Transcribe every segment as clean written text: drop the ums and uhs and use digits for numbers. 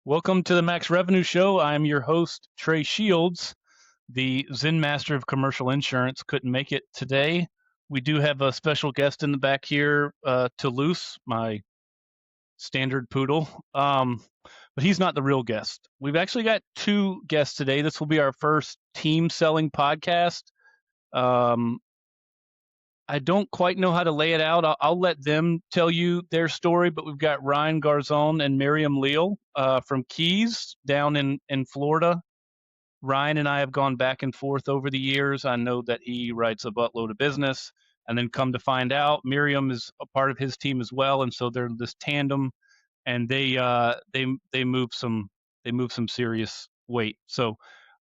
Welcome to the Max Revenue Show. I'm your host, Trey Shields. The Zen Master of Commercial Insurance couldn't make it today. We do have a special guest in the back here, Toulouse, my standard poodle. But he's not the real guest. We've actually got two guests today. This will be our first team selling podcast. I don't quite know how to lay it out. I'll let them tell you their story, but we've got Ryan Garzon and Myriam Leal from Keys down in Florida. Ryan and I have gone back and forth over the years. I know that he writes a buttload of business, and then come to find out, Myriam is a part of his team as well, and so they're this tandem, and they move some serious weight. So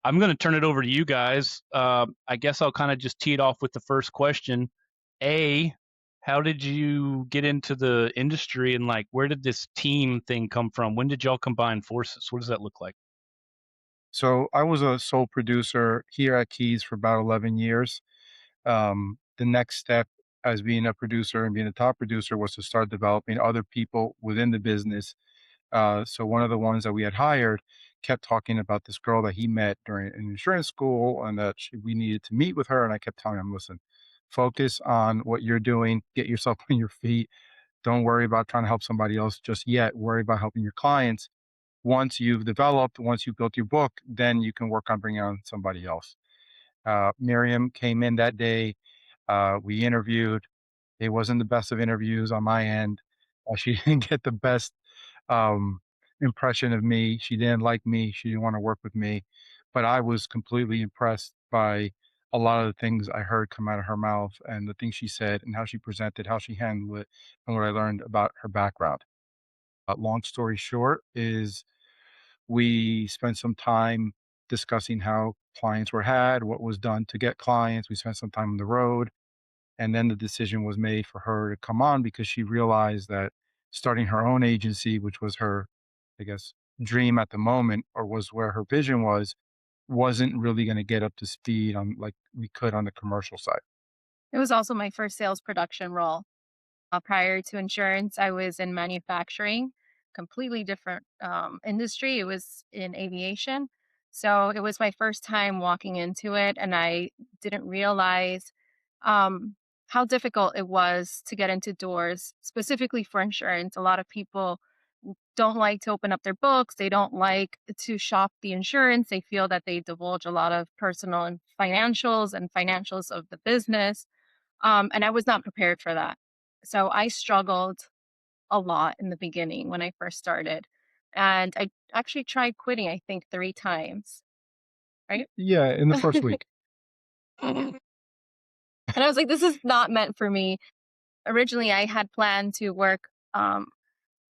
I'm going to turn it over to you guys. I guess I'll kind of just tee it off with the first question. How did you get into the industry, and like where did this team thing come from? When did y'all combine forces? What does that look like? So I was a sole producer here at Keys for about 11 years. The next step as being a producer and being a top producer was to start developing other people within the business. So one of the ones that we had hired kept talking about this girl that he met during an insurance school and that we needed to meet with her. And I kept telling him, listen, focus on what you're doing, get yourself on your feet. Don't worry about trying to help somebody else just yet. Worry about helping your clients. Once you've built your book, then you can work on bringing on somebody else. Miriam came in that day. We interviewed. It wasn't the best of interviews on my end. She didn't get the best um, impression of me. She didn't like me. She didn't want to work with me. But I was completely impressed by a lot of the things I heard come out of her mouth and the things she said and how she presented, how she handled it, and what I learned about her background. Long story short is we spent some time discussing how clients were had, what was done to get clients. We spent some time on the road. And then the decision was made for her to come on because she realized that starting her own agency, which was her, I guess, dream at the moment, or was where her vision was, wasn't really going to get up to speed on like we could on the commercial side. It was also my first sales production role. Prior to insurance, I was in manufacturing, completely different industry. It was in aviation. So it was my first time walking into it, and I didn't realize um, how difficult it was to get into doors, specifically for insurance. A lot of people don't like to open up their books. They don't like to shop the insurance. They feel that they divulge a lot of personal and financials of the business. And I was not prepared for that. So I struggled a lot in the beginning when I first started. And I actually tried quitting, I think, 3 times, right? Yeah, in the first week. And I was like, this is not meant for me. Originally, I had planned to work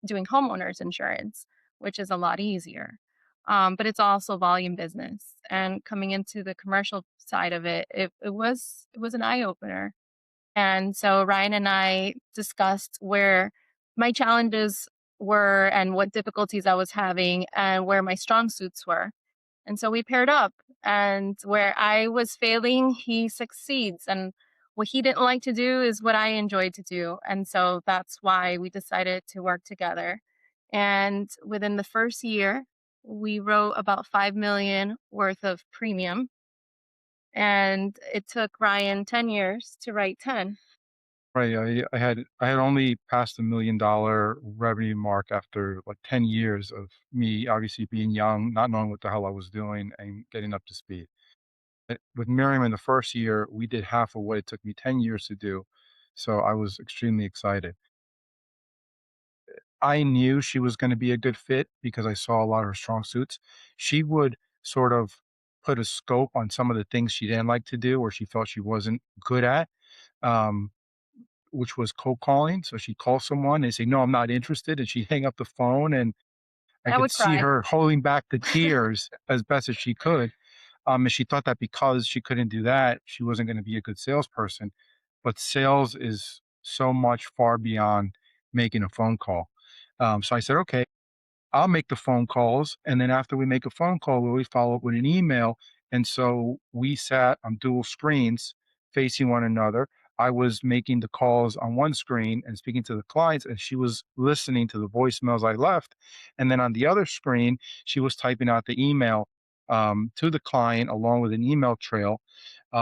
doing homeowners insurance, which is a lot easier. But it's also volume business. And coming into the commercial side of it, it was an eye opener. And so Ryan and I discussed where my challenges were and what difficulties I was having and where my strong suits were. And so we paired up, and where I was failing, he succeeds. And what he didn't like to do is what I enjoyed to do. And so that's why we decided to work together. And within the first year, we wrote about 5 million worth of premium. And it took Ryan 10 years to write 10. Right. I had only passed $1 million revenue mark after like 10 years of me obviously being young, not knowing what the hell I was doing and getting up to speed. With Miriam in the first year, we did half of what it took me 10 years to do. So I was extremely excited. I knew she was going to be a good fit because I saw a lot of her strong suits. She would sort of put a scope on some of the things she didn't like to do or she felt she wasn't good at. Um, which was cold calling. So she'd call someone and say, "No, I'm not interested," and she'd hang up the phone, and I I could would see cry. her holding back the tears as best as she could. And she thought that because she couldn't do that, she wasn't gonna be a good salesperson. But sales is so much far beyond making a phone call. So I said, "Okay, I'll make the phone calls, and then after we make a phone call, we always follow up with an email." And so we sat on dual screens facing one another. I was making the calls on one screen and speaking to the clients, and she was listening to the voicemails I left. And then on the other screen, she was typing out the email to the client along with an email trail.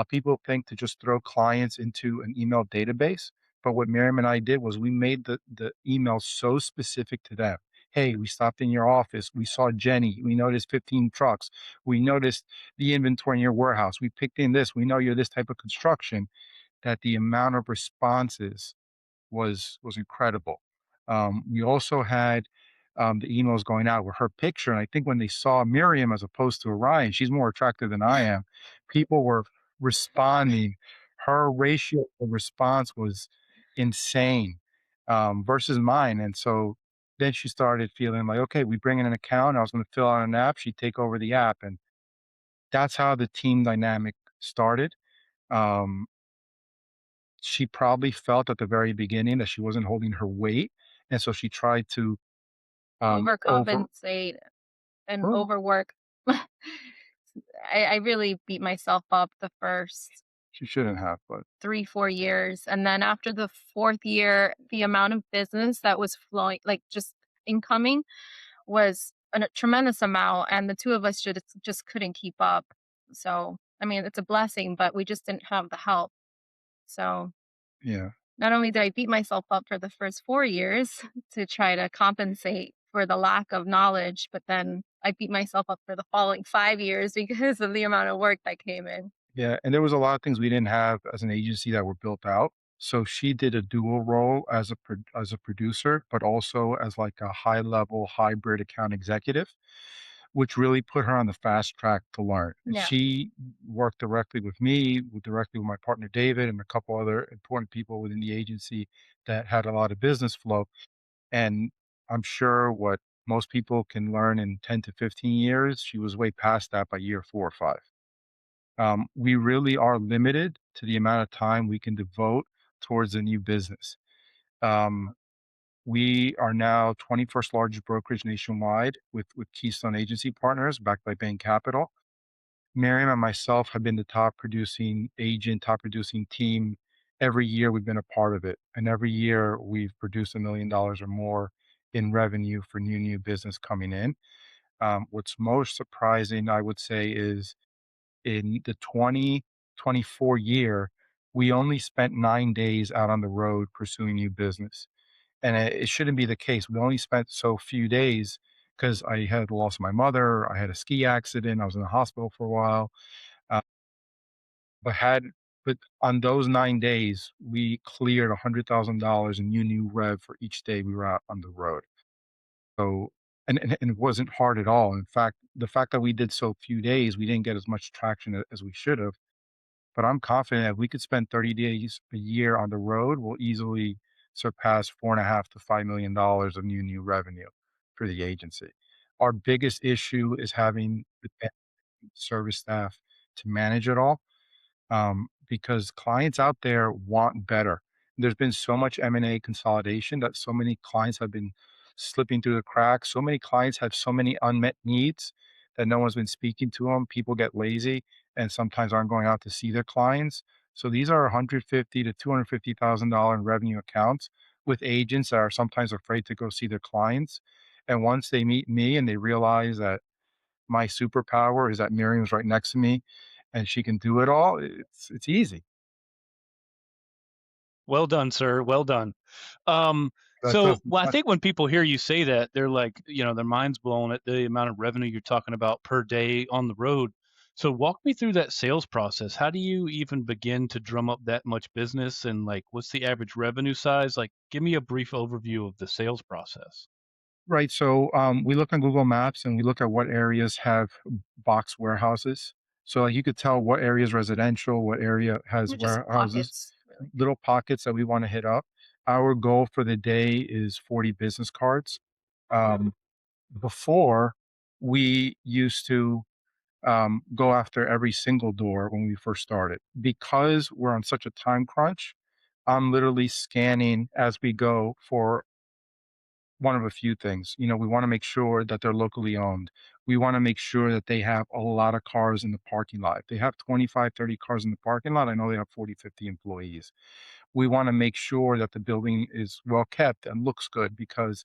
People think to just throw clients into an email database. But what Miriam and I did was we made the email so specific to them. Hey, we stopped in your office. We saw Jenny. We noticed 15 trucks. We noticed the inventory in your warehouse. We picked in this. We know you're this type of construction, that the amount of responses was incredible. We also had the emails going out with her picture, and I think when they saw Miriam as opposed to Orion, she's more attractive than I am. People were responding. Her ratio of response was insane versus mine, and so then she started feeling like, okay, we bring in an account. I was going to fill out an app. She'd take over the app, and that's how the team dynamic started. Um, she probably felt at the very beginning that she wasn't holding her weight, and so she tried to over. Overcompensate and Well, overwork. I really beat myself up the first she shouldn't have, but 3, 4 years. And then after the fourth year, the amount of business that was flowing, like just incoming, was a tremendous amount. And the two of us just couldn't keep up. So, I mean, it's a blessing, but we just didn't have the help. So, yeah, not only did I beat myself up for the first 4 years to try to compensate for the lack of knowledge, but then I beat myself up for the following 5 years because of the amount of work that came in. yeah, and there was a lot of things we didn't have as an agency that were built out. So she did a dual role as as a producer, but also as like a high level hybrid account executive, which really put her on the fast track to learn. And Yeah. she worked directly with me, directly with my partner David, and a couple other important people within the agency that had a lot of business flow. And I'm sure what most people can learn in 10 to 15 years, she was way past that by year 4 or 5. We really are limited to the amount of time we can devote towards a new business. Um, we are now 21st largest brokerage nationwide with Keystone Agency Partners backed by Bain Capital. Miriam and myself have been the top producing agent, top producing team. Every year we've been a part of it. And every year we've produced $1 million or more in revenue for new business coming in. What's most surprising, I would say, is in the 2024 year, we only spent 9 days out on the road pursuing new business. And it shouldn't be the case. We only spent so few days because I had lost my mother. I had a ski accident. I was in the hospital for a while. Uh, but had but on those 9 days, we cleared $100,000 in new rev for each day we were out on the road. So and it wasn't hard at all. In fact, the fact that we did so few days, we didn't get as much traction as we should have. But I'm confident if we could spend 30 days a year on the road, we'll easily surpass 4.5 to $5 million of new revenue for the agency. Our biggest issue is having the service staff to manage it all, because clients out there want better. There's been so much M&A consolidation that so many clients have been slipping through the cracks. So many clients have so many unmet needs that no one's been speaking to them. People get lazy and sometimes aren't going out to see their clients. So these are 150 to $250,000 in revenue accounts with agents that are sometimes afraid to go see their clients. And once they meet me and they realize that my superpower is that Miriam's right next to me and she can do it all, it's easy. Well done, sir. Well done. Um, so, That's well, I think when people hear you say that, they're like, their mind's blown at the amount of revenue you're talking about per day on the road. So, walk me through that sales process. How do you even begin to drum up that much business? And like, what's the average revenue size? Like, give me a brief overview of the sales process. right. So we look on Google Maps and we look at what areas have box warehouses. So like you could tell what area is residential, what area has They're just warehouses, pockets, really. little pockets that we want to hit up. Our goal for the day is 40 business cards. Um, Before, we used to go after every single door when we first started. Because we're on such a time crunch, I'm literally scanning as we go for one of a few things. We want to make sure that they're locally owned. We want to make sure that they have a lot of cars in the parking lot. If they have 25, 30 cars in the parking lot, I know they have 40, 50 employees. We want to make sure that the building is well kept and looks good, because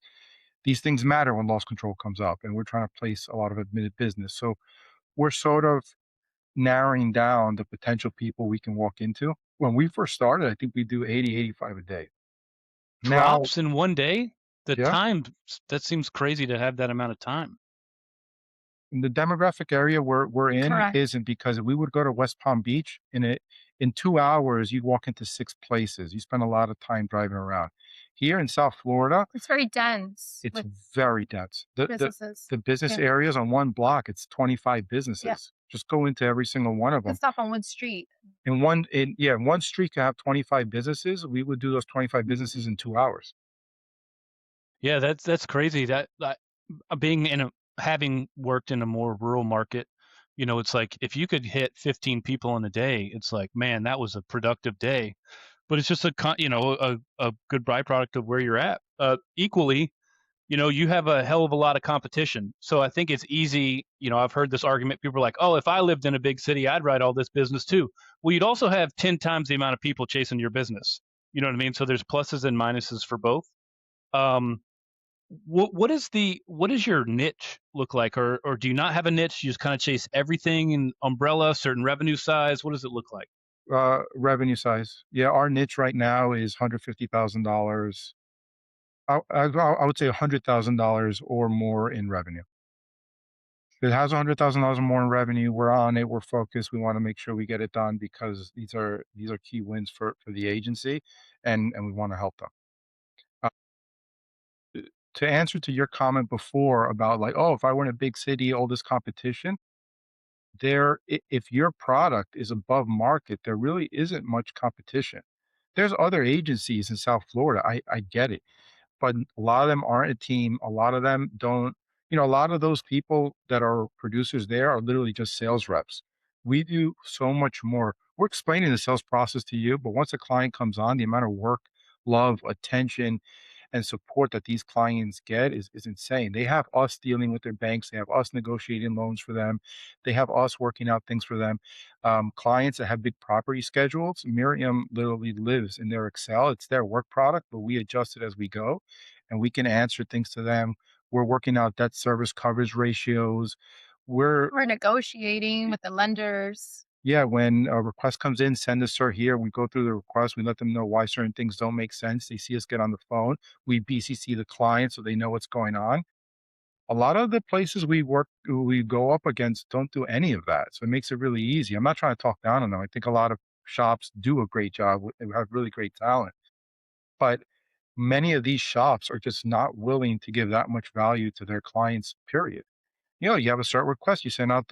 these things matter when loss control comes up, and we're trying to place a lot of admitted business. So we're sort of narrowing down the potential people we can walk into. When we first started, I think we do 80, 85 a day. Now, Drops in one day? The yeah, time, that seems crazy to have that amount of time. the demographic area we're in Correct. isn't, because if we would go to West Palm Beach in 2 hours, you'd walk into 6 places. You spend a lot of time driving around. Here in South Florida, It's very dense it's with very dense. businesses. The business Yeah. areas on one block, it's 25 Yeah. businesses. Just go into every single one of You can them. stop on one street. In one street you have 25 businesses. We would do those 25 businesses in 2 hours. Yeah, that's crazy. That being in a having worked in a more rural market, it's like if you could hit 15 people in a day, it's like, man, that was a productive day. But it's just a good byproduct of where you're at. Equally, you have a hell of a lot of competition. So I think it's easy. I've heard this argument. People are like, oh, if I lived in a big city, I'd write all this business too. Well, you'd also have 10 times the amount of people chasing your business. You know what I mean? So there's pluses and minuses for both. Um, what does your niche look like, or do you not have a niche? You just kind of chase everything in umbrella, certain revenue size. What does it look like? Revenue size. Yeah, our niche right now is $150,000. I would say $100,000 or more in revenue. If it has $100,000 or more in revenue, we're on it. We're focused. We want to make sure we get it done, because these are key wins for the agency, and we want to help them. Uh, to answer to your comment before about, like, oh, if I were in a big city, all this competition, if your product is above market, there really isn't much competition. There's other agencies in South Florida. I get it, but a lot of them aren't a team. A lot of them don't. A lot of those people that are producers there are literally just sales reps. We do so much more. We're explaining the sales process to you, but once a client comes on, the amount of work, love, attention, and support that these clients get is insane. They have us dealing with their banks. They have us negotiating loans for them. They have us working out things for them. Clients that have big property schedules, Miriam literally lives in their Excel. It's their work product, but we adjust it as we go, and we can answer things to them. We're working out debt service coverage ratios. We're We're negotiating with the lenders. Yeah, when a request comes in, send us sir here. We go through the request. We let them know why certain things don't make sense. They see us get on the phone. We BCC the client so they know what's going on. A lot of the places we go up against don't do any of that. So it makes it really easy. I'm not trying to talk down on them. I think a lot of shops do a great job. They have really great talent. But many of these shops are just not willing to give that much value to their clients, period. You have a certain request, you send out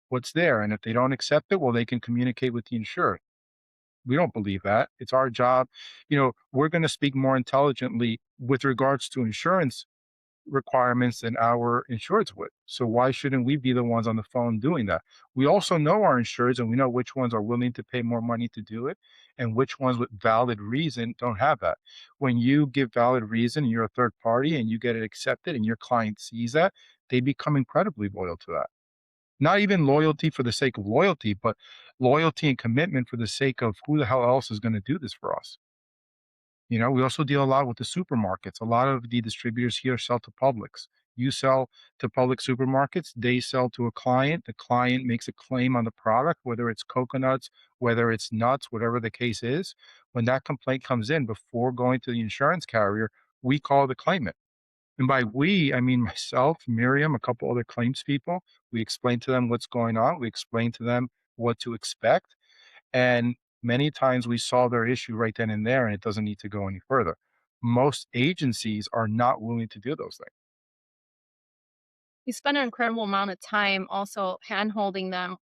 what's there. And if they don't accept it, well, they can communicate with the insured. We don't believe that. It's our job. We're going to speak more intelligently with regards to insurance requirements than our insureds would. So why shouldn't we be the ones on the phone doing that? We also know our insureds, and we know which ones are willing to pay more money to do it and which ones with valid reason don't have that. When you give valid reason, you're a third party and you get it accepted and your client sees that, they become incredibly loyal to that. Not even loyalty for the sake of loyalty, but loyalty and commitment for the sake of who the hell else is going to do this for us. We also deal a lot with the supermarkets. A lot of the distributors here sell to Publix. You sell to public supermarkets, they sell to a client. The client makes a claim on the product, whether it's coconuts, whether it's nuts, whatever the case is. When that complaint comes in, before going to the insurance carrier, we call the claimant. And by we, I mean myself, Miriam, a couple other claims people. We explain to them what's going on. We explain to them what to expect. And many times we solve their issue right then and there, and it doesn't need to go any further. Most agencies are not willing to do those things. We spend an incredible amount of time also hand-holding them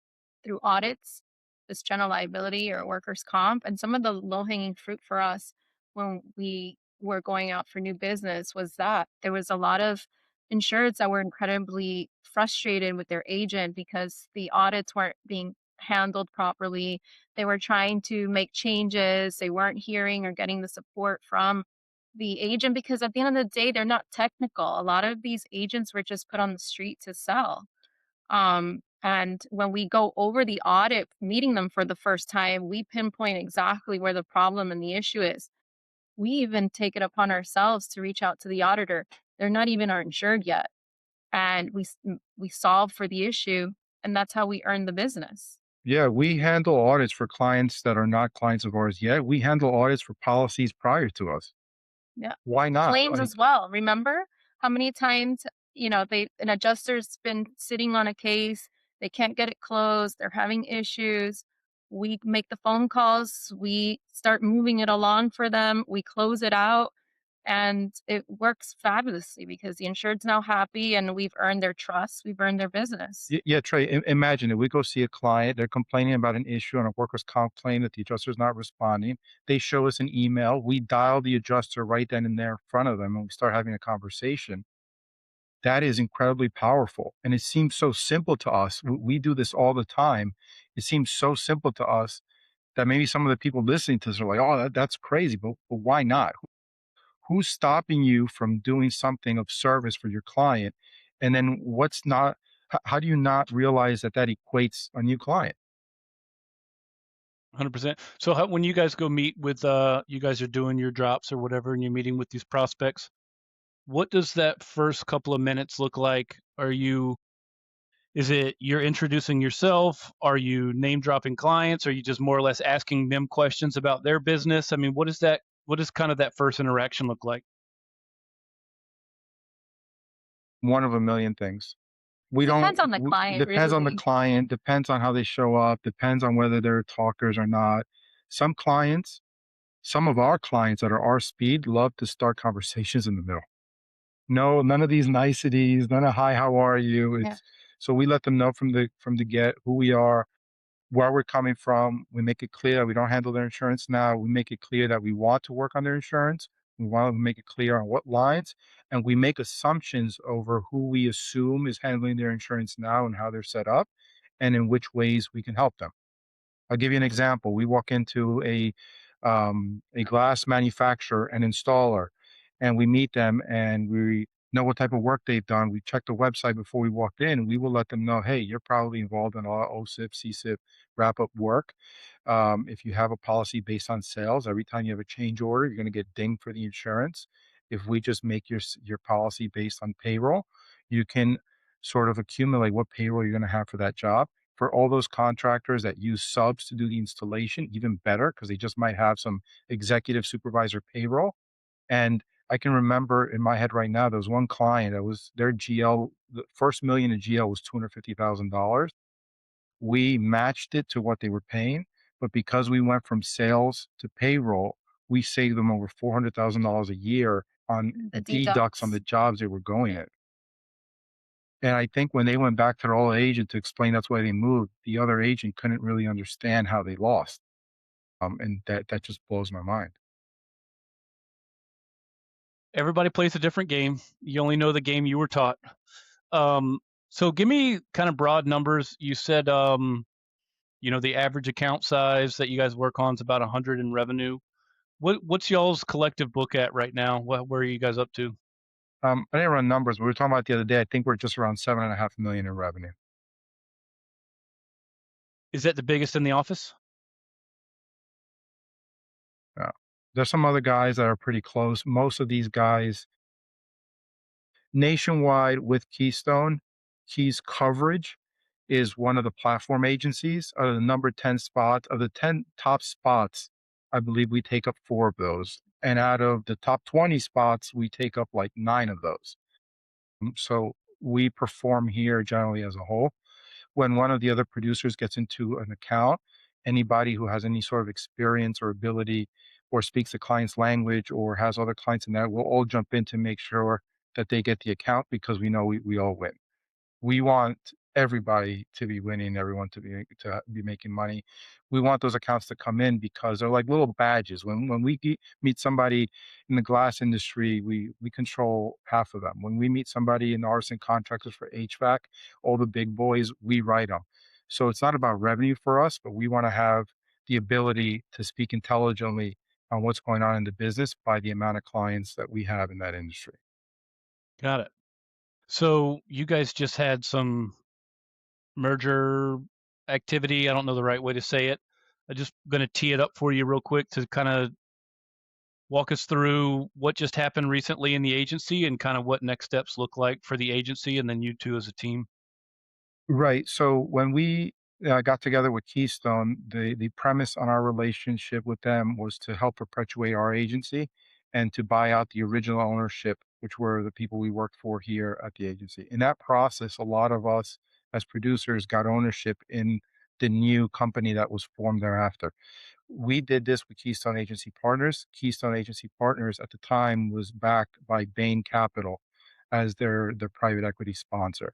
through audits, this general liability or workers' comp. And some of the low-hanging fruit for us when we were going out for new business was that there was a lot of insureds that were incredibly frustrated with their agent because the audits weren't being handled properly. They were trying to make changes. They weren't hearing or getting the support from the agent, because at the end of the day, they're not technical. A lot of these agents were just put on the street to sell. And when we go over the audit, meeting them for the first time, we pinpoint exactly where the problem and the issue is. We even take it upon ourselves to reach out to the auditor. They're not even our insured yet, and we solve for the issue, and that's how we earn the business. Yeah, we handle audits for clients that are not clients of ours yet. We handle audits for policies prior to us. Yeah. Why not? Claims Like, as well. Remember how many times, an adjuster's been sitting on a case, they can't get it closed, they're having issues. We make the phone calls, we start moving it along for them, we close it out, and it works fabulously because the insured's now happy and we've earned their trust, we've earned their business. yeah, Trey, imagine it. We go see a client, they're complaining about an issue on a workers' comp claim that the adjuster's not responding. They show us an email. We dial the adjuster right then and there in front of them, and we start having a conversation. That is incredibly powerful. And it seems so simple to us. We do this all the time. It seems so simple to us that maybe some of the people listening to this are like, oh, that's crazy, but why not? Who's stopping you from doing something of service for your client? And then what's not, how do you not realize that that equates a new client? 100%. So when you guys go meet with, you guys are doing your drops or whatever, and you're meeting with these prospects, what does that first couple of minutes look like? Is it you're introducing yourself? Are you name dropping clients? Are you just more or less asking them questions about their business? I mean, what does kind of that first interaction look like? One of a million things. We don't, Depends on the client, depends on the really. client, depends on how they show up, depends on whether they're talkers or not. Some clients, some of our clients that are our speed love to start conversations in the middle. No, none of these niceties, none of hi, how are you? Yeah. It's so we let them know from the get who we are, where we're coming from. We make it clear we don't handle their insurance now. We make it clear that we want to work on their insurance. We want to make it clear on what lines, and we make assumptions over who we assume is handling their insurance now and how they're set up, and in which ways we can help them. I'll give you an example. We walk into a glass manufacturer and installer, and we meet them and we know what type of work they've done. We check the website before we walked in. We will let them know, hey, you're probably involved in a lot of OSIP, CSIP wrap up work. If you have a policy based on sales, every time you have a change order, you're going to get dinged for the insurance. If we just make your policy based on payroll, you can sort of accumulate what payroll you're going to have for that job. For all those contractors that use subs to do the installation, even better, because they just might have some executive supervisor payroll. And I can remember in my head right now, there was one client that was their GL, the first million in GL was $250,000. We matched it to what they were paying, but because we went from sales to payroll, we saved them over $400,000 a year on The deducts on deducts. the jobs they were going Yeah. at. And I think when they went back to their old agent to explain that's why they moved, the other agent couldn't really understand how they lost. And that just blows my mind. Everybody plays a different game. You only know the game you were taught. Um, so give me kind of broad numbers. You said, the average account size that you guys work on is about 100 in revenue. What's y'all's collective book at right now? Where are you guys up to? I didn't run numbers, but we were talking about the other day. I think we're just around 7.5 million in revenue. Is that the biggest in the office? Yeah. There's some other guys that are pretty close. Most of these guys nationwide with Keystone, Keys coverage is one of the platform agencies. Out of the number 10 spots, of the 10 top spots, I believe we take up 4 of those. And out of the top 20 spots, we take up like 9 of those. So we perform here generally as a whole. When one of the other producers gets into an account, anybody who has any sort of experience or ability or speaks the client's language or has other clients in that, we'll all jump in to make sure that they get the account because we know we all win. We want everybody to be winning, everyone to be making money. We want those accounts to come in because they're like little badges. When we meet somebody in the glass industry, we control half of them. When we meet somebody in artisan contractors for HVAC, all the big boys, we write them. So it's not about revenue for us, but we want to have the ability to speak intelligently on what's going on in the business by the amount of clients that we have in that industry. Got it. So you guys just had some merger activity. I don't know the right way to say it. I'm just going to tee it up for you real quick to kind of walk us through what just happened recently in the agency and kind of what next steps look like for the agency and then you two as a team. Right. So when we got together with Keystone, the premise on our relationship with them was to help perpetuate our agency and to buy out the original ownership, which were the people we worked for here at the agency. In that process, a lot of us as producers got ownership in the new company that was formed thereafter. We did this with Keystone Agency Partners. Keystone Agency Partners at the time was backed by Bain Capital as their private equity sponsor.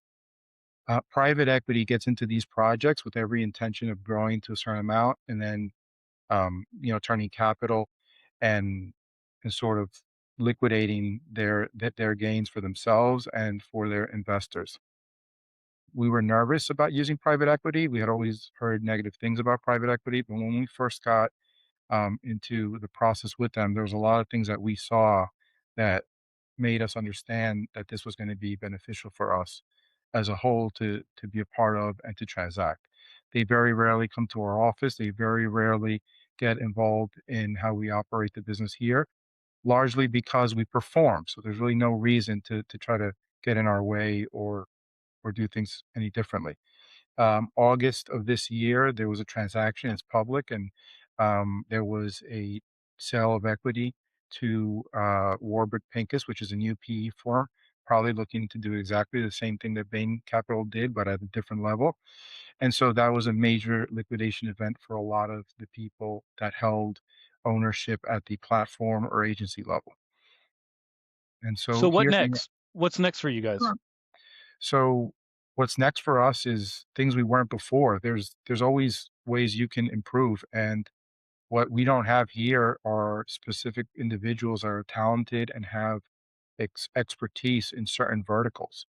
Private equity gets into these projects with every intention of growing to a certain amount and then, turning capital and sort of liquidating their gains for themselves and for their investors. We were nervous about using private equity. We had always heard negative things about private equity, but when we first got into the process with them, there was a lot of things that we saw that made us understand that this was going to be beneficial for us as a whole to be a part of and to transact. They very rarely come to our office. They very rarely get involved in how we operate the business here, largely because we perform. So there's really no reason to try to get in our way or do things any differently. August of this year, there was a transaction. It's public, and there was a sale of equity to Warburg Pincus, which is a new PE firm, probably looking to do exactly the same thing that Bain Capital did, but at a different level. And so that was a major liquidation event for a lot of the people that held ownership at the platform or agency level. And so So what here, next? What's next for you guys? so what's next for us is things we weren't before. There's always ways you can improve, and what we don't have here are specific individuals that are talented and have expertise in certain verticals.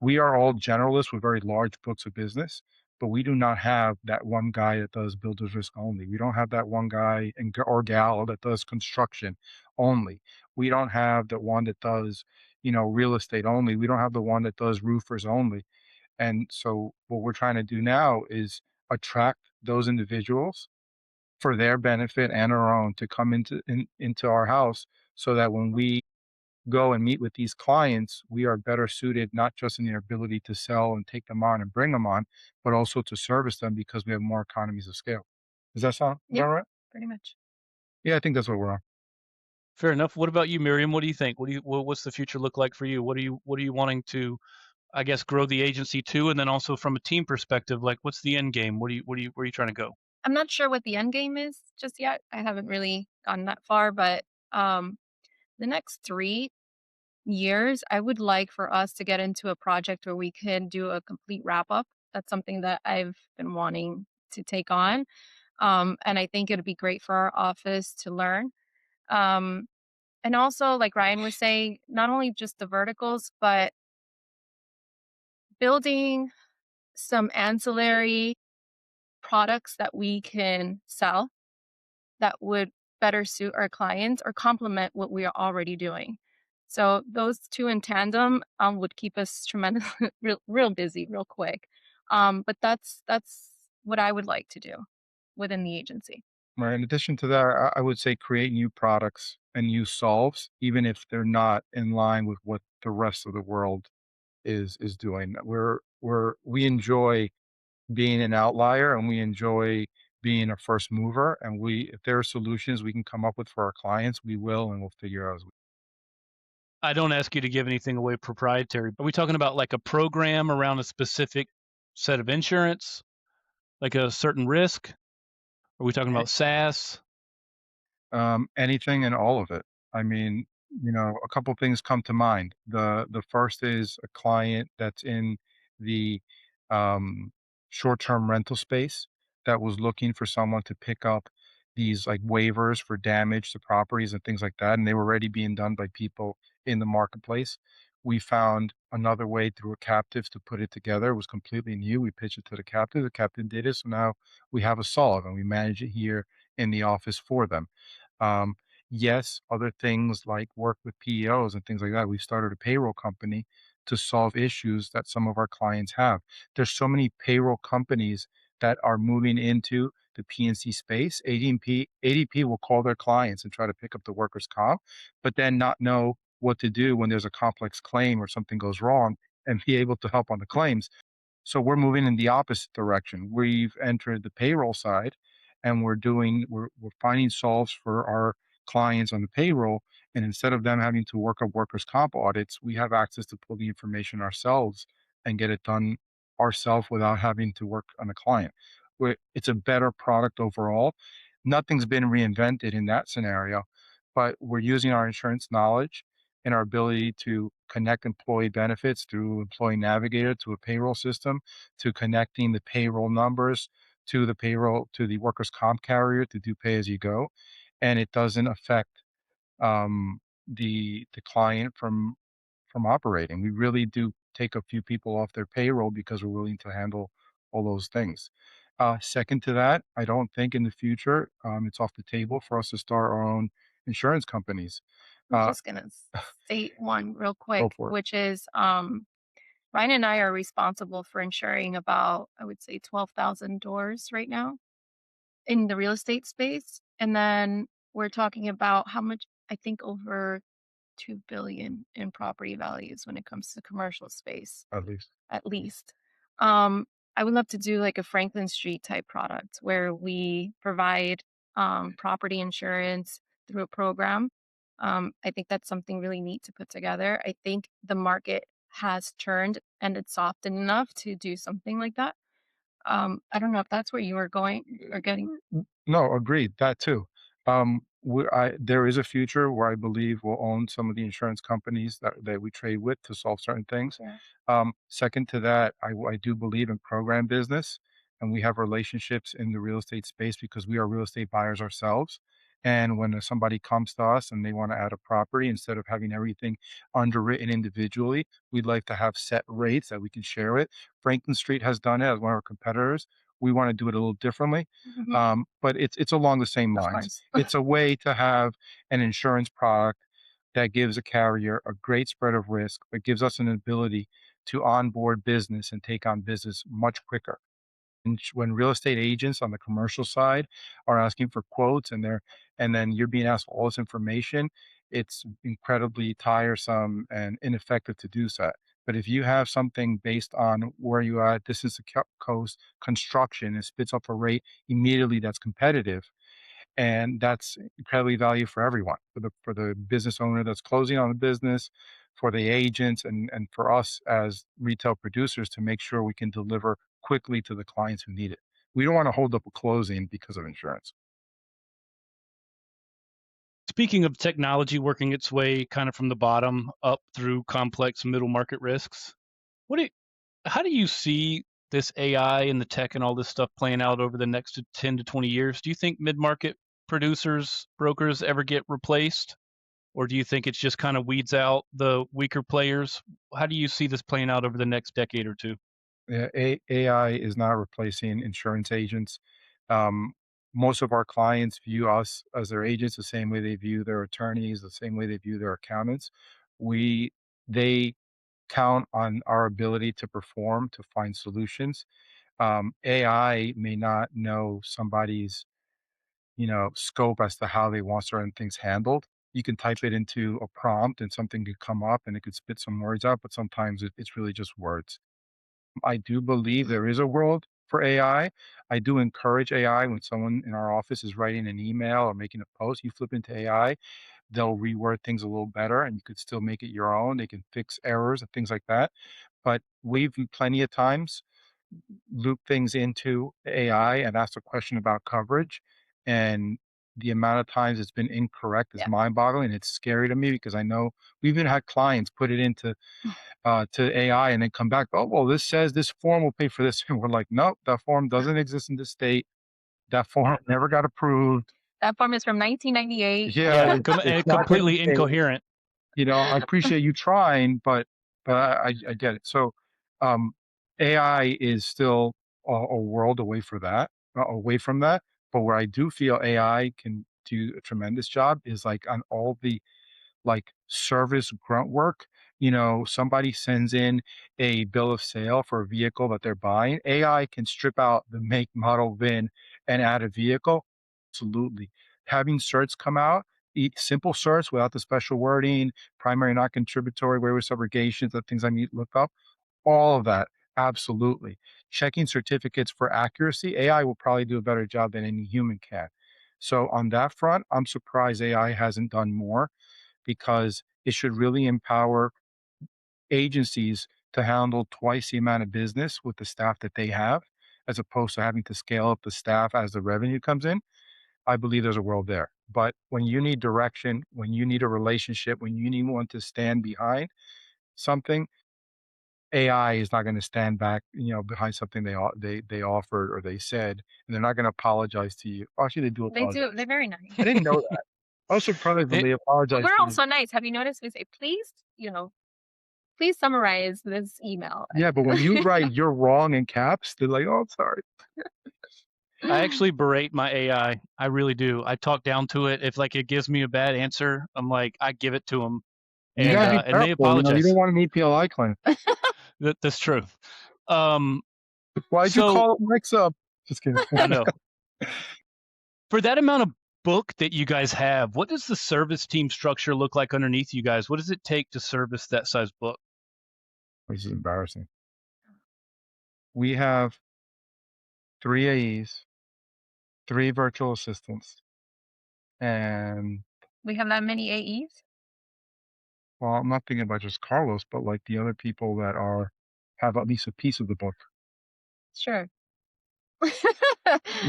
We are all generalists with very large books of business, but we do not have that one guy that does builder's risk only. We don't have that one guy or gal that does construction only. We don't have the one that does, real estate only. We don't have the one that does roofers only. And so what we're trying to do now is attract those individuals for their benefit and our own to come into our house so that when we go and meet with these clients, we are better suited not just in the ability to sell and take them on and bring them on, but also to service them because we have more economies of scale. Does that sound Yeah, about right? pretty much. Yeah, I think that's what we're on. Fair enough. What about you, Miriam? What do you think? What's the future look like for you? What are you wanting to, I guess, grow the agency to? And then also from a team perspective, like what's the end game? Where are you trying to go? I'm not sure what the end game is just yet. I haven't really gotten that far, but um, the next 3 years, I would like for us to get into a project where we can do a complete wrap up. That's something that I've been wanting to take on. And I think it'd be great for our office to learn. Um, and also, like Ryan was saying, not only just the verticals, but building some ancillary products that we can sell that would better suit our clients or complement what we are already doing. So those two in tandem would keep us tremendously real busy real quick. But that's what I would like to do within the agency. Right. In addition to that, I would say create new products and new solves, even if they're not in line with what the rest of the world is doing. We enjoy being an outlier and we enjoy being a first mover. And if there are solutions we can come up with for our clients, we will, and we'll figure out as we. I don't ask you to give anything away proprietary. Are we talking about like a program around a specific set of insurance, like a certain risk? Are we talking about SaaS? Anything and all of it. I mean, a couple things come to mind. The first is a client that's in the um, short-term rental space that was looking for someone to pick up these like waivers for damage to properties and things like that, and they were already being done by people in the marketplace. We found another way through a captive to put it together. It was completely new. We pitched it to the captive. The captain did it. So now we have a solve and we manage it here in the office for them. Um, Yes, other things like work with PEOs and things like that. We've started a payroll company to solve issues that some of our clients have. There's so many payroll companies that are moving into the PNC space. ADP will call their clients and try to pick up the workers' comp, but then not know what to do when there's a complex claim or something goes wrong and be able to help on the claims. So we're moving in the opposite direction. We've entered the payroll side and we're finding solves for our clients on the payroll. And instead of them having to work up workers' comp audits, we have access to pull the information ourselves and get it done ourselves without having to work on a client. It's a better product overall. Nothing's been reinvented in that scenario, but we're using our insurance knowledge and our ability to connect employee benefits through Employee Navigator to a payroll system, to connecting the payroll numbers to the payroll to the workers' comp carrier to do pay as you go, and it doesn't affect the client from operating. We really do take a few people off their payroll because we're willing to handle all those things. Second to that, I don't think in the future it's off the table for us to start our own insurance companies. I was Uh, just gonna state one real go quick, for it. which is Ryan and I are responsible for insuring about, I would say, 12,000 doors right now in the real estate space. And then we're talking about how much, I think over 2 billion in property values when it comes to commercial space, At least. at least. Um, I would love to do like a Franklin Street type product where we provide property insurance through a program. I think that's something really neat to put together. I think the market has turned and it's softened enough to do something like that. I don't know if that's where you were going or getting. No, agreed. That too. There is a future where I believe we'll own some of the insurance companies that we trade with to solve certain things. Yeah. Second to that, I do believe in program business, and we have relationships in the real estate space because we are real estate buyers ourselves. And when somebody comes to us and they want to add a property, instead of having everything underwritten individually, we'd like to have set rates that we can share it. Franklin Street has done it as one of our competitors. We want to do it a little differently, Mhm. but it's along the same Of lines. course. It's a way to have an insurance product that gives a carrier a great spread of risk, but gives us an ability to onboard business and take on business much quicker. And when real estate agents on the commercial side are asking for quotes and then you're being asked all this information, it's incredibly tiresome and ineffective to do so. But if you have something based on where you are, this is the coast construction, it spits up a rate immediately that's competitive, and that's incredibly value for everyone, for the business owner that's closing on the business, for the agents, and for us as retail producers to make sure we can deliver quickly to the clients who need it. We don't want to hold up a closing because of insurance. Speaking of technology working its way kind of from the bottom up through complex middle market risks, what do you, how do you see this AI and the tech and all this stuff playing out over the next 10 to 20 years? Do you think mid-market producers, brokers ever get replaced? Or do you think it's just kind of weeds out the weaker players? How do you see this playing out over the next decade or two? Yeah, AI is not replacing insurance agents. Um, Most of our clients view us as their agents the same way they view their attorneys, the same way they view their accountants. We they count on our ability to perform, to find solutions. AI may not know somebody's, scope as to how they want certain things handled. You can type it into a prompt and something could come up and it could spit some words out, but sometimes it's really just words. I do believe there is a world for AI. I do encourage AI when someone in our office is writing an email or making a post, you flip into AI, they'll reword things a little better and you could still make it your own. They can fix errors and things like that. But we've plenty of times loop things into AI and ask a question about coverage. And the amount of times it's been incorrect is Yeah. mind-boggling. It's scary to me because I know we've even had clients put it into to AI and then come back. Oh, well, this says this form will pay for this, and we're like, nope, that form doesn't exist in the state. That form never got approved. That form is from 1998. Yeah, Yeah, it's and not going to completely pay. incoherent. I appreciate you trying, but I get it. So, um, AI is still a world away from that. But where I do feel AI can do a tremendous job is like on all the like service grunt work. You know, somebody sends in a bill of sale for a vehicle that they're buying. AI can strip out the make, model, VIN, and add a vehicle. Absolutely. Having certs come out, simple certs without the special wording, primary not contributory, waiver subrogations, the things I need to look up, all of that. Absolutely. Checking certificates for accuracy, AI will probably do a better job than any human can. So on that front, I'm surprised AI hasn't done more, because it should really empower agencies to handle twice the amount of business with the staff that they have, as opposed to having to scale up the staff as the revenue comes in. I believe there's a world there. But when you need direction, when you need a relationship, when you need one to stand behind something, AI is not going to stand back, behind something they offered or they said, and they're not going to apologize to you. Actually, they do They apologize. do. They're very nice. I didn't know that. I was surprised when It, they apologized We're to you. also nice. Have you noticed we say, please, please summarize this email? Yeah, but when you write "you're wrong" in caps, they're like, "Oh, I'm sorry." I actually berate my AI. I really do. I talk down to it. If like it gives me a bad answer, I'm like, I give it to them, You gotta be and they careful. You apologize. don't want an EPLI claim. That's true. Um, Why'd you so call Mike's up? Just kidding. I know for that amount of book that you guys have, what does the service team structure look like underneath you guys? What does it take to service that size book? This is embarrassing. We have 3 AEs, 3 virtual assistants, and We have that many AEs? well, I'm not thinking about just Carlos, but like the other people that have at least a piece of the book. Sure.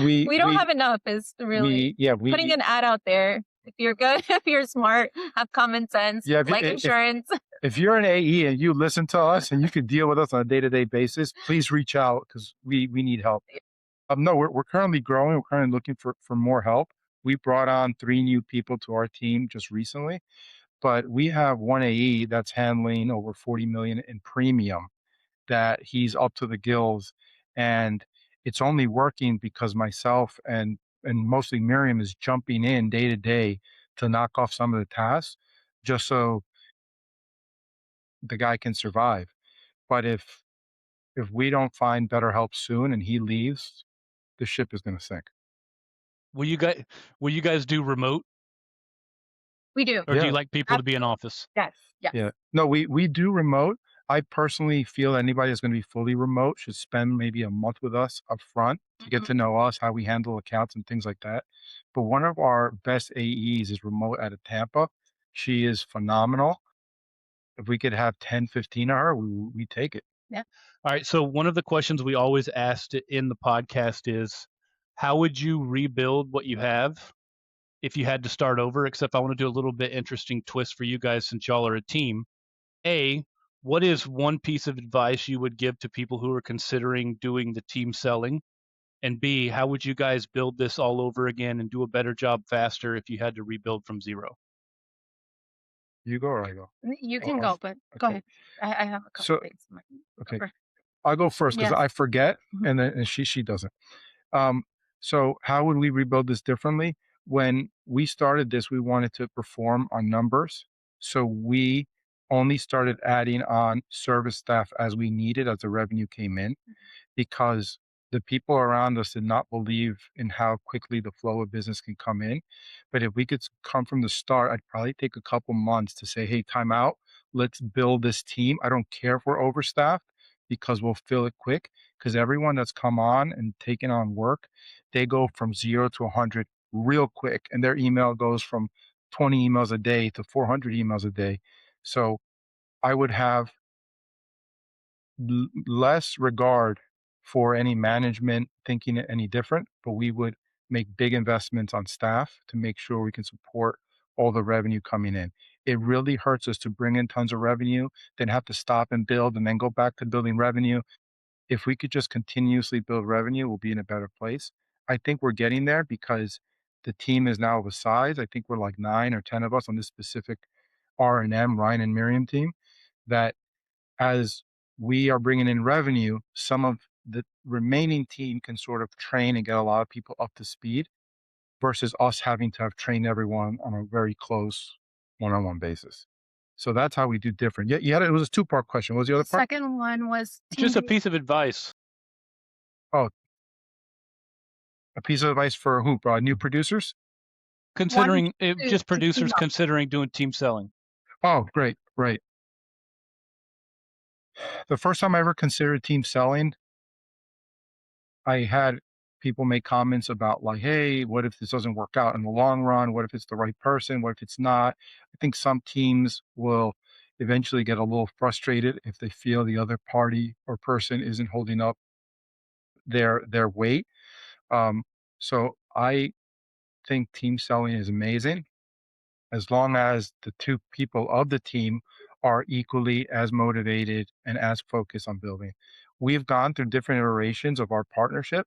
We We don't have enough is really putting an ad out there. If you're good, if you're smart, have common sense, Yeah, like insurance. if you're an AE and you listen to us and you can deal with us on a day-to-day basis, please reach out, because we need help. No, we're currently growing. We're currently looking for more help. We brought on 3 new people to our team just recently, but we have one AE that's handling over 40 million in premium that he's up to the gills, and it's only working because myself and mostly Myriam is jumping in day to day to knock off some of the tasks, just so the guy can survive. But if we don't find better help soon and he leaves, the ship is going to sink. Will you guys do remote, We do. or do you Yeah. like people to be in office? Yes. Yes. Yeah. No, we do remote. I personally feel anybody that's going to be fully remote should spend maybe a month with us up front to get to know us, how we handle accounts and things like that. But one of our best AEs is remote out of Tampa. She is phenomenal. If we could have 10, 15 of her, we take it. Yeah. All right. So one of the questions we always asked in the podcast is, how would you rebuild what you have if you had to start over? Except I want to do a little bit interesting twist for you guys since y'all are a team. A, what is one piece of advice you would give to people who are considering doing the team selling? And B, how would you guys build this all over again and do a better job faster if you had to rebuild from zero? You go or I go? You can go, but go okay. ahead. I have a couple So, things. okay. I'll go first because Yes. I forget, Mhm. and she doesn't. So how would we rebuild this differently? When we started this, we wanted to perform on numbers. So we only started adding on service staff as we needed, as the revenue came in, because the people around us did not believe in how quickly the flow of business can come in. But if we could come from the start, I'd probably take a couple months to say, hey, time out. Let's build this team. I don't care if we're overstaffed, because we'll fill it quick. Because everyone that's come on and taken on work, they go from 0 to 100 real quick. And their email goes from 20 emails a day to 400 emails a day. So I would have less regard for any management thinking it any different, but we would make big investments on staff to make sure we can support all the revenue coming in. It really hurts us to bring in tons of revenue, then have to stop and build and then go back to building revenue. If we could just continuously build revenue, we'll be in a better place. I think we're getting there because the team is now of a size. I think we're like 9 or 10 of us on this specific R&M, Ryan and Myriam team, that as we are bringing in revenue, some of the remaining team can sort of train and get a lot of people up to speed. versus us having to have trained everyone on a very close one-on-one basis. So that's how we do different. Yeah, it was a two-part question. What was the other part? Second one was Just a team. piece of advice. Oh, a piece of advice for who? New producers? Considering just to team producers up. considering doing team selling. Oh, great. The first time I ever considered team selling, I had people make comments about like, hey, what if this doesn't work out in the long run? What if it's the right person? What if it's not? I think some teams will eventually get a little frustrated if they feel the other party or person isn't holding up their weight. Um, so I think team selling is amazing as long as the two people of the team are equally as motivated and as focused on building. We've gone through different iterations of our partnership.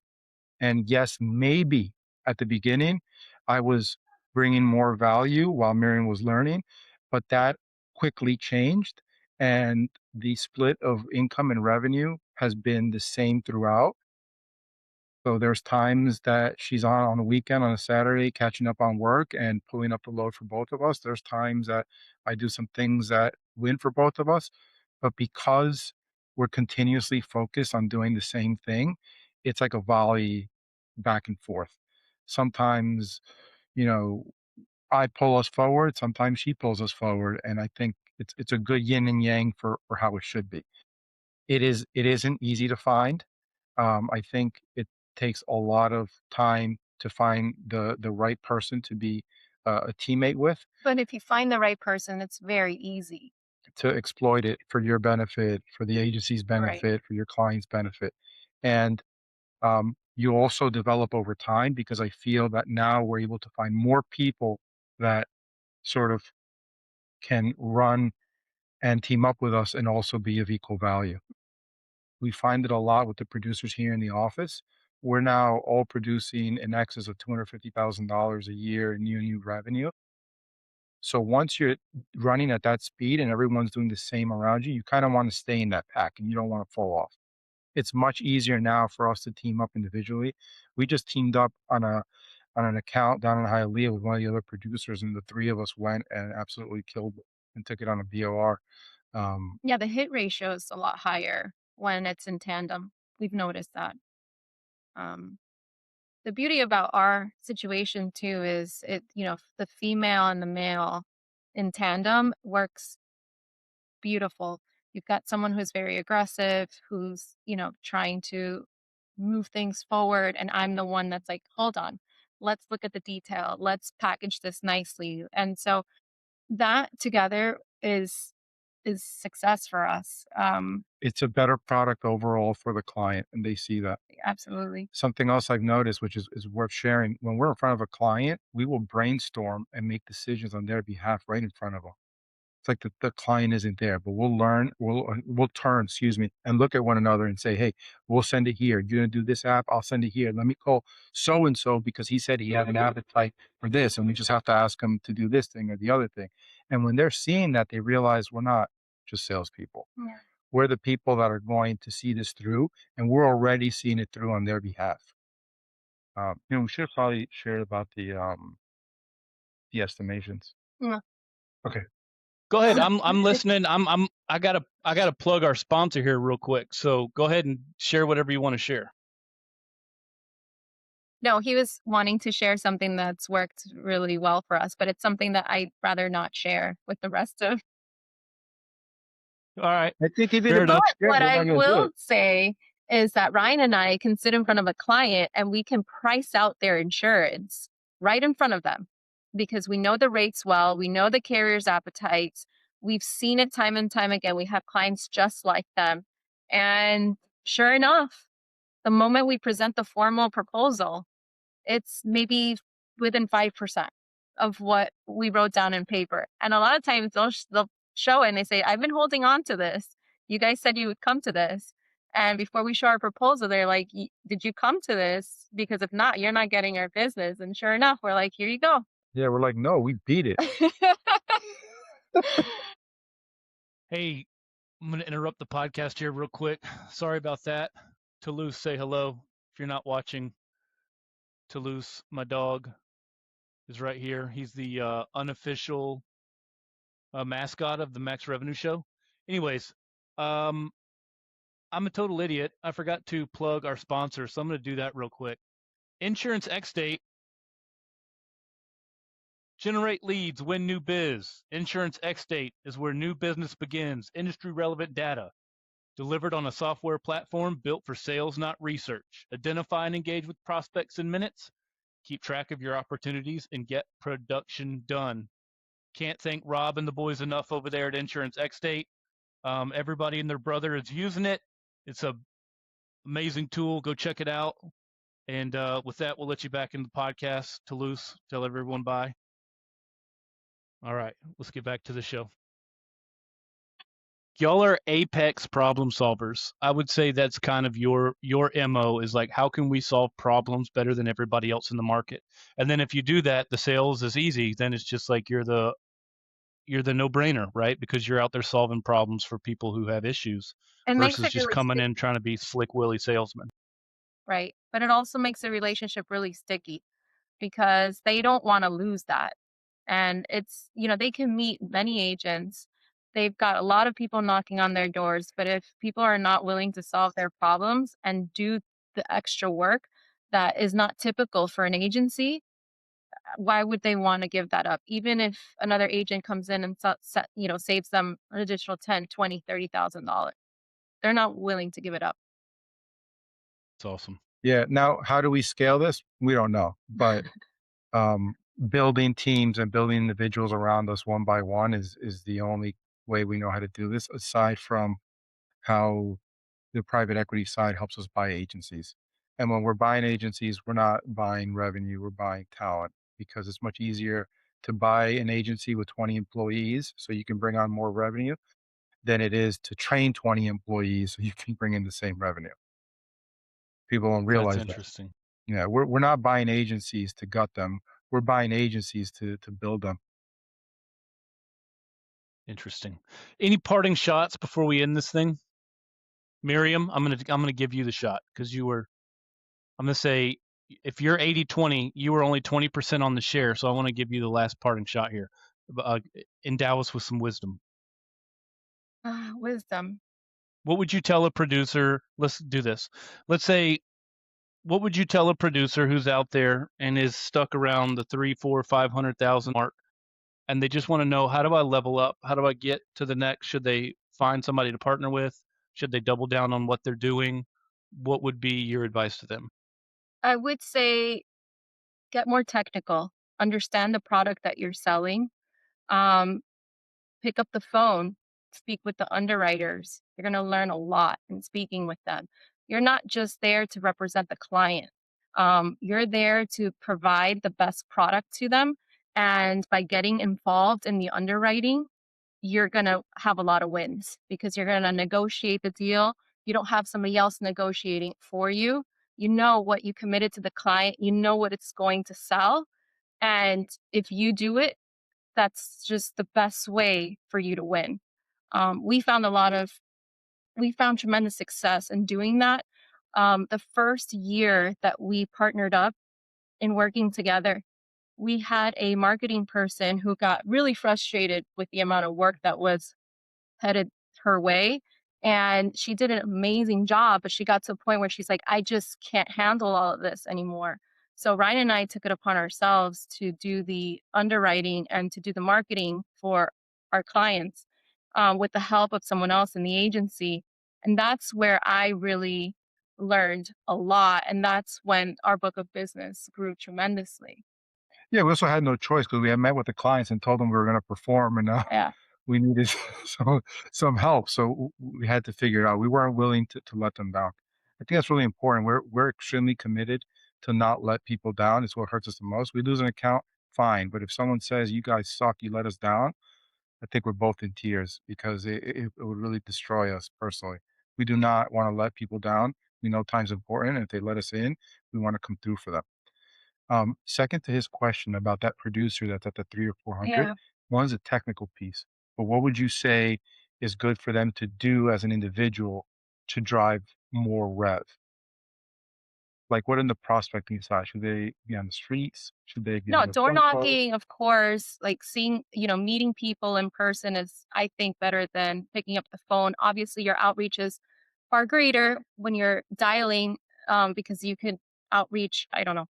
And yes, maybe at the beginning, I was bringing more value while Myriam was learning, but that quickly changed. And the split of income and revenue has been the same throughout. So there's times that she's on a weekend, on a Saturday, catching up on work and pulling up the load for both of us. There's times that I do some things that win for both of us. But because we're continuously focused on doing the same thing, it's like a volley back and forth. Sometimes, you know, I pull us forward, sometimes she pulls us forward. And I think it's a good yin and yang for how it should be. It isn't easy to find. I think it takes a lot of time to find the right person to be a teammate with, But if you find the right person, it's very easy. to exploit it for your benefit, for the agency's Right. benefit, for your client's benefit. And you also develop over time because I feel that now we're able to find more people that sort of can run and team up with us and also be of equal value. We find it a lot with the producers here in the office. We're now all producing in excess of $250,000 a year in new revenue. So once you're running at that speed and everyone's doing the same around you, you kind of want to stay in that pack and you don't want to fall off. It's much easier now for us to team up individually. We just teamed up on an account down in Hialeah with one of the other producers, and the three of us went and absolutely killed it and took it on a BOR. Yeah, the hit ratio is a lot higher when it's in tandem. We've noticed that. Um, the beauty about our situation too is the female and the male in tandem works beautiful. You've got someone who's very aggressive, who's, trying to move things forward. And I'm the one that's like, hold on, let's look at the detail. Let's package this nicely. And so that together is success for us. it's a better product overall for the client, and they see that. Absolutely. Something else I've noticed, which is worth sharing, when we're in front of a client, we will brainstorm and make decisions on their behalf right in front of them. It's like the client isn't there, but we'll turn, excuse me, and look at one another and say, hey, we'll send it here. You're gonna do this app, I'll send it here. Let me call so and so because he said he had an appetite for this, and we just have to ask him to do this thing or the other thing. And when they're seeing that, they realize we're not just salespeople. Yeah. We're the people that are going to see this through, and we're already seeing it through on their behalf. We should have probably shared about the estimations. Yeah. Okay. Go ahead. I'm listening. I gotta plug our sponsor here real quick. So go ahead and share whatever you want to share. No, he was wanting to share something that's worked really well for us, but it's something that I'd rather not share with the rest of. All right. I think if Fair enough. What I will say is that Ryan and I can sit in front of a client and we can price out their insurance right in front of them because we know the rates well. We know the carrier's appetites. We've seen it time and time again. We have clients just like them. And sure enough, the moment we present the formal proposal, it's maybe within 5% of what we wrote down in paper. And a lot of times they'll show it and they say, I've been holding on to this. You guys said you would come to this. And before we show our proposal, they're like, did you come to this? Because if not, you're not getting our business. And sure enough, we're like, here you go. Yeah, we're like, no, we beat it. Hey, I'm gonna interrupt the podcast here real quick. Sorry about that. Toulouse, say hello if you're not watching. Toulouse, my dog. is right here. He's the unofficial mascot of the Max Revenue Show. Anyways, I'm a total idiot. I forgot to plug our sponsor, so I'm going to do that real quick. Insurance Xdate. Generate leads, win new biz. Insurance Xdate is where new business begins. Industry relevant data delivered on a software platform built for sales, not research. Identify and engage with prospects in minutes. Keep track of your opportunities and get production done. Can't thank Rob and the boys enough over there at Insurance Xdate. Everybody and their brother is using it. It's a amazing tool. Go check it out. And with that, we'll let you back in the podcast. Toulouse, tell everyone bye. All right, let's get back to the show. Y'all are apex problem solvers. I would say that's kind of your MO is like, how can we solve problems better than everybody else in the market? And then if you do that, the sales is easy. Then it's just like you're the no-brainer, right? Because you're out there solving problems for people who have issues It makes versus it just really coming sticky, in trying to be slick willy salesman. right? But it also makes the relationship really sticky because they don't want to lose that. And it's, they can meet many agents. They've got a lot of people knocking on their doors, but if people are not willing to solve their problems and do the extra work that is not typical for an agency, why would they want to give that up? Even if another agent comes in and saves them an additional 10, 20, $30,000, they're not willing to give it up. It's awesome. Yeah. Now, how do we scale this? We don't know, but building teams and building individuals around us one by one is the only way we know how to do this, aside from how the private equity side helps us buy agencies. And when we're buying agencies, we're not buying revenue, we're buying talent, because it's much easier to buy an agency with 20 employees so you can bring on more revenue than it is to train 20 employees so you can bring in the same revenue. People don't That's realize that. interesting. Yeah, we're not buying agencies to gut them. We're buying agencies to build them. Interesting. Any parting shots before we end this thing? Myriam, I'm gonna give you the shot because I'm gonna say if you're 80-20, you were only 20% on the share, so I want to give you the last parting shot here. Endow us with some wisdom. Wisdom. What would you tell a producer? Let's do this. Let's say, what would you tell a producer who's out there and is stuck around the 3, 4, 500,000 mark, and they just want to know, how do I level up? How do I get to the next? Should they find somebody to partner with? Should they double down on what they're doing? What would be your advice to them? I would say get more technical, understand the product that you're selling. Um, Pick up the phone, speak with the underwriters. You're going to learn a lot in speaking with them. You're not just there to represent the client. You're there to provide the best product to them. And by getting involved in the underwriting, you're going to have a lot of wins because you're going to negotiate the deal. You don't have somebody else negotiating it for you. You know what you committed to the client, you know what it's going to sell. And if you do it, that's just the best way for you to win. We found tremendous success in doing that. The first year that we partnered up in working together, we had a marketing person who got really frustrated with the amount of work that was headed her way. And she did an amazing job, but she got to a point where she's like, I just can't handle all of this anymore. So Ryan and I took it upon ourselves to do the underwriting and to do the marketing for our clients with the help of someone else in the agency. And that's where I really learned a lot. And that's when our book of business grew tremendously. Yeah, we also had no choice because we had met with the clients and told them we were going to perform, and Yeah. we needed some help. So we had to figure it out. We weren't willing to let them down. I think that's really important. We're extremely committed to not let people down. It's what hurts us the most. We lose an account, fine. But if someone says, you guys suck, you let us down, I think we're both in tears because it would really destroy us personally. We do not want to let people down. We know time's important. And if they let us in, we want to come through for them. Second to his question about that producer that's at the 3 or 400, Yeah. one's a technical piece. But what would you say is good for them to do as an individual to drive more rev? Like, what in the prospecting side? Should they be on the streets? Should they be No, on the door phone call? knocking, of course, like seeing, meeting people in person is, I think, better than picking up the phone. Obviously, your outreach is far greater when you're dialing, because you could outreach, I don't know,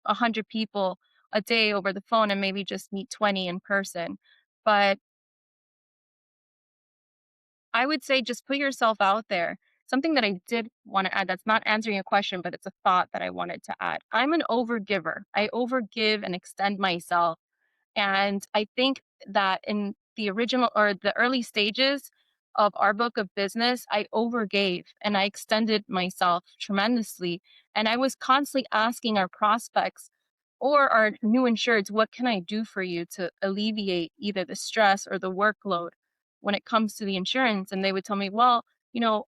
100 people a day over the phone and maybe just meet 20 in person. But I would say just put yourself out there. Something that I did want to add that's not answering a question, but it's a thought that I wanted to add. I'm an overgiver. I overgive and extend myself. And I think that in the original or the early stages of our book of business, I overgave and I extended myself tremendously. And I was constantly asking our prospects or our new insureds, what can I do for you to alleviate either the stress or the workload when it comes to the insurance? And they would tell me, well,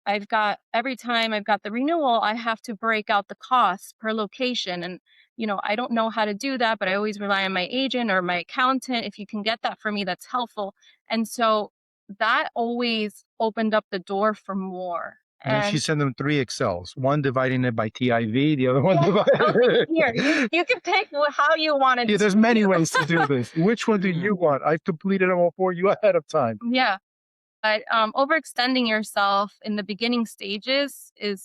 I've got every time I've got the renewal, I have to break out the costs per location. And I don't know how to do that, but I always rely on my agent or my accountant. If you can get that for me, that's helpful. And so that always opened up the door for more. And then she sent them 3 Excels, one dividing it by TIV, the other one here, divided. you can pick how you want it. Yeah, there's many ways to do this. Which one do you want? I've completed them all for you ahead of time. Yeah. But overextending yourself in the beginning stages it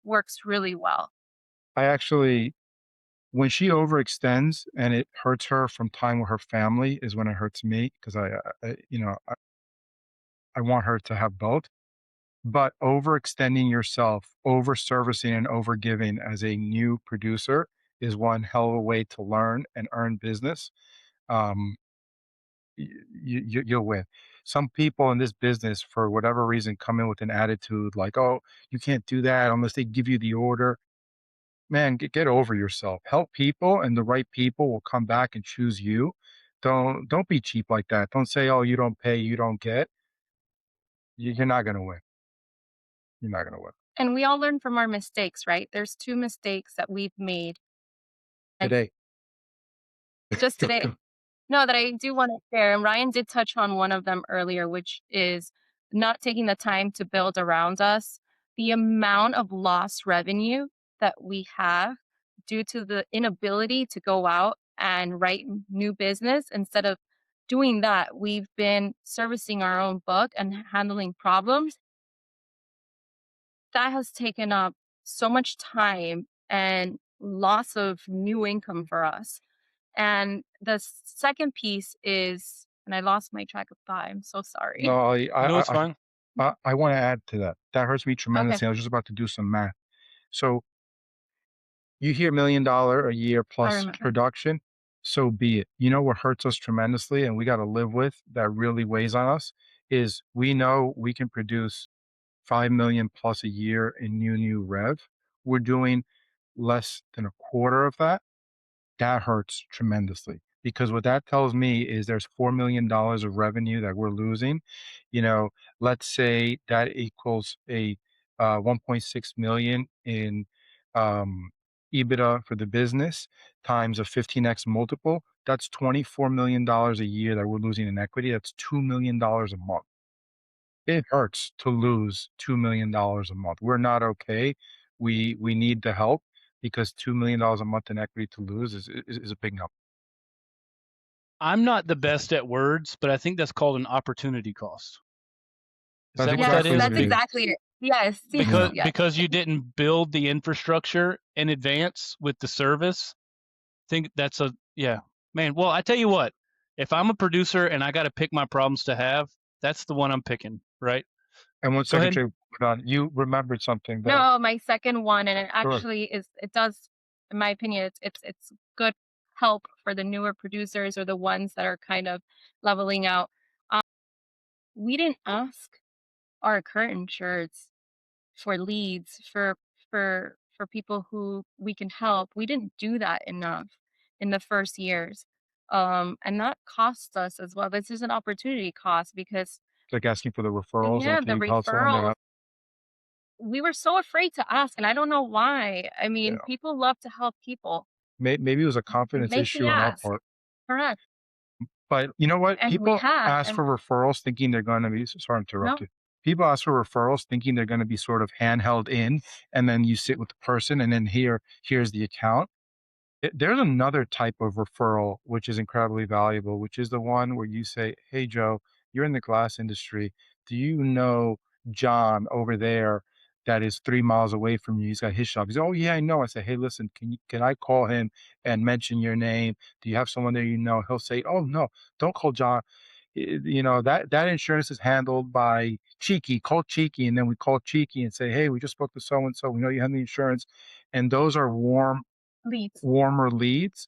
works really well. I actually, when she overextends and it hurts her from time with her family is when it hurts me because I want her to have both. But overextending yourself, over servicing and over giving as a new producer is one hell of a way to learn and earn business. Um, you'll win. Some people in this business, for whatever reason, come in with an attitude like, "Oh, you can't do that unless they give you the order." Man, get over yourself. Help people, and the right people will come back and choose you. Don't be cheap like that. Don't say, "Oh, you don't pay, you don't get." You're not gonna win. You're not gonna win And we all learn from our mistakes, right? There's 2 mistakes that we've made today. just today. No, that I do want to share. And Ryan did touch on one of them earlier, which is not taking the time to build around us. The amount of lost revenue that we have due to the inability to go out and write new business. Instead of doing that, we've been servicing our own book and handling problems. That has taken up so much time and loss of new income for us. And the second piece is, and I lost my track of thought. I'm so sorry. No, No, it's fine. I want to add to that. That hurts me Okay. tremendously. I was just about to do some math. So you hear $1 million a year I plus remember. production, so be it. You know what hurts us tremendously and we got to live with that really weighs on us is we know we can produce 5 million plus a year in new rev. We're doing less than a quarter of that. That hurts tremendously because what that tells me is there's $4 million of revenue that we're losing. Let's say that equals a 1.6 million in EBITDA for the business times a 15x multiple. That's $24 million a year that we're losing in equity. That's $2 million a month. It hurts to lose $2 million a month. We're not okay. We need the help because $2 million a month in equity to lose is a big number. I'm not the best at words, but I think that's called an opportunity cost. Is That's that what Yes, that is? that's exactly it. Yes. Because Yes. because you didn't build the infrastructure in advance with the service. I think that's man. Well, I tell you what, if I'm a producer and I got to pick my problems to have, that's the one I'm picking, right? And 1 Go second, ahead. Trey, hold on. You remembered something that No, my second one, and it Sure. actually it does, in my opinion, it's good help for the newer producers or the ones that are kind of leveling out. We didn't ask our current insureds for leads for people who we can help. We didn't do that enough in the first years. And that costs us as well. This is an opportunity cost because it's like asking for the referrals yeah, and the can you help someone that referrals, out? we were so afraid to ask, and I don't know why. I mean, Yeah. people love to help people. Maybe it was a confidence Make issue me on our ask. part. Correct. But you know what? And we People have. ask And for referrals thinking they're going to be, sorry to interrupt no, you. People ask for referrals thinking they're going to be sort of handheld in, and then you sit with the person, and then here's the account. There's another type of referral which is incredibly valuable, which is the one where you say, "Hey, Joe, you're in the glass industry. Do you know John over there that is 3 miles away from you? He's got his shop." He's, "Oh yeah, I know." I say, "Hey, listen, can I call him and mention your name? Do you have someone there you know?" He'll say, "Oh no, don't call John. That insurance is handled by Cheeky. Call Cheeky." And then we call Cheeky and say, "Hey, we just spoke to so and so. We know you have the insurance." And those are Leads. warmer leads.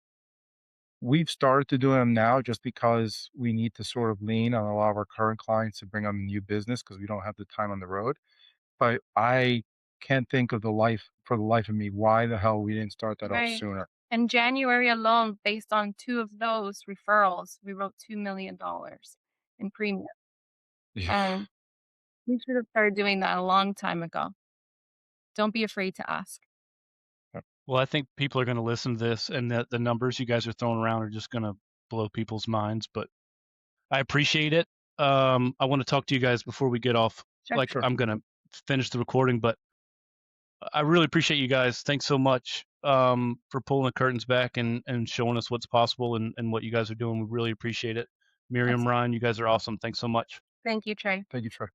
We've started to do them now just because we need to sort of lean on a lot of our current clients to bring on new business because we don't have the time on the road. But I can't think of for the life of me, why the hell we didn't start that off Right. sooner. In January alone, based on 2 of those referrals, we wrote $2 million in premium. Yeah. And we should have started doing that a long time ago. Don't be afraid to ask. Well, I think people are going to listen to this, and the numbers you guys are throwing around are just going to blow people's minds. But I appreciate it. I want to talk to you guys before we get off. Sure. Like, Sure. I'm going to finish the recording, but I really appreciate you guys. Thanks so much for pulling the curtains back and showing us what's possible and what you guys are doing. We really appreciate it. Myriam, Absolutely. Ryan, you guys are awesome. Thanks so much. Thank you, Trey. Thank you, Trey.